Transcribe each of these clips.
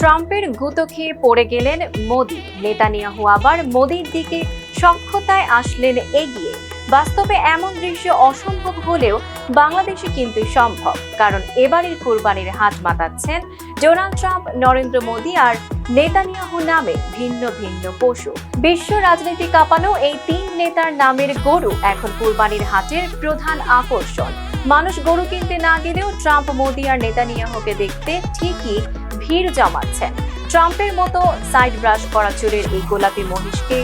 ট্রাম্পের গুঁতো খেয়ে পড়ে গেলেন মোদি। নেতানিয়াহু আবার মোদির দিকে সখ্যতায় আসলেন এগিয়ে। বাস্তবে এমন দৃশ্য অসম্ভব হলেও বাংলাদেশে কিন্তু সম্ভব, কারণ এবারের কুরবানির হাট মাতাচ্ছেন ডোনাল্ড ট্রাম্প, নরেন্দ্র মোদি আর নেতানিয়াহু নামে ভিন্ন ভিন্ন পশু। বিশ্ব রাজনীতি কাঁপানো এই তিন নেতার নামের গরু এখন কুরবানির হাটের প্রধান আকর্ষণ। মানুষ গরু কিনতে না গেলেও ট্রাম্প, মোদি আর নেতানিয়াহুকে দেখতে ঠিকই ভিড় জমাচ্ছেন। ট্রাম্পের মতো সাইড ব্রাশ করা চুলের এই গোলাপি মহিষকে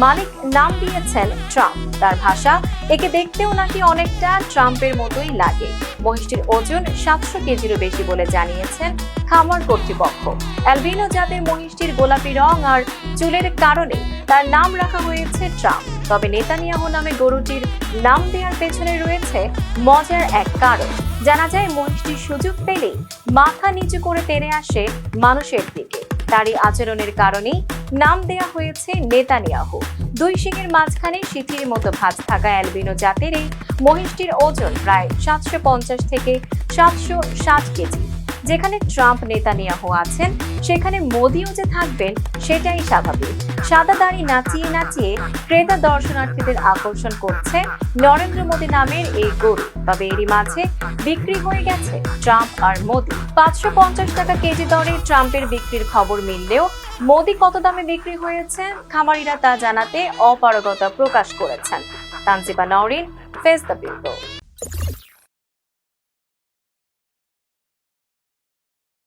মালিক নাম দিয়েছেন ট্রাম্প। তার ভাষা, একে দেখতেও নাকি অনেকটা ট্রাম্পের মতোই লাগে। মহিষটির ওজন 700 কেজিরও বেশি বলে জানিয়েছেন খামার কর্তৃপক্ষ। অ্যালবিনো জাতের মহিষটির গোলাপি রং আর চুলের কারণে তার নাম রাখা হয়েছে ট্রাম্প। তবে নেতানিয়াহু নামে গরুটির নাম দেওয়ার পেছনে রয়েছে মজার এক কারণ। জানা যায়, মহিষটির সুযোগ পেলেই মাথা নিচু করে তেড়ে আসে মানুষের দিকে। তারই আচরণের কারণেই নাম দেয়া হয়েছে নেতানিয়াহু। দুই শিংয়ের মাঝখানে সিঁথির মতো ভাঁজ থাকা অ্যালবিনো জাতের এই মহিষটির ওজন প্রায় 750 থেকে 760 কেজি। যেখানে ট্রাম্প, নেতানিয়াহু আছেন, সেখানে মোদিও যে থাকবেন সেটাই স্বাভাবিক। সাদা দাড়ি নাচিয়ে নাচিয়ে ক্রেতা দর্শনার্থীদের আকর্ষণ করছে নরেন্দ্র মোদি নামের এই গরু। তবে এরই মাঝে বিক্রি হয়ে গেছে ট্রাম্প আর মোদি। 550 টাকা কেজি দরে ট্রাম্পের বিক্রির খবর মিললেও মোদি কত দামে বিক্রি হয়েছে খামারিরা তা জানাতে অপারগতা প্রকাশ করেছেন। Tanjiba Nowrin, face the people.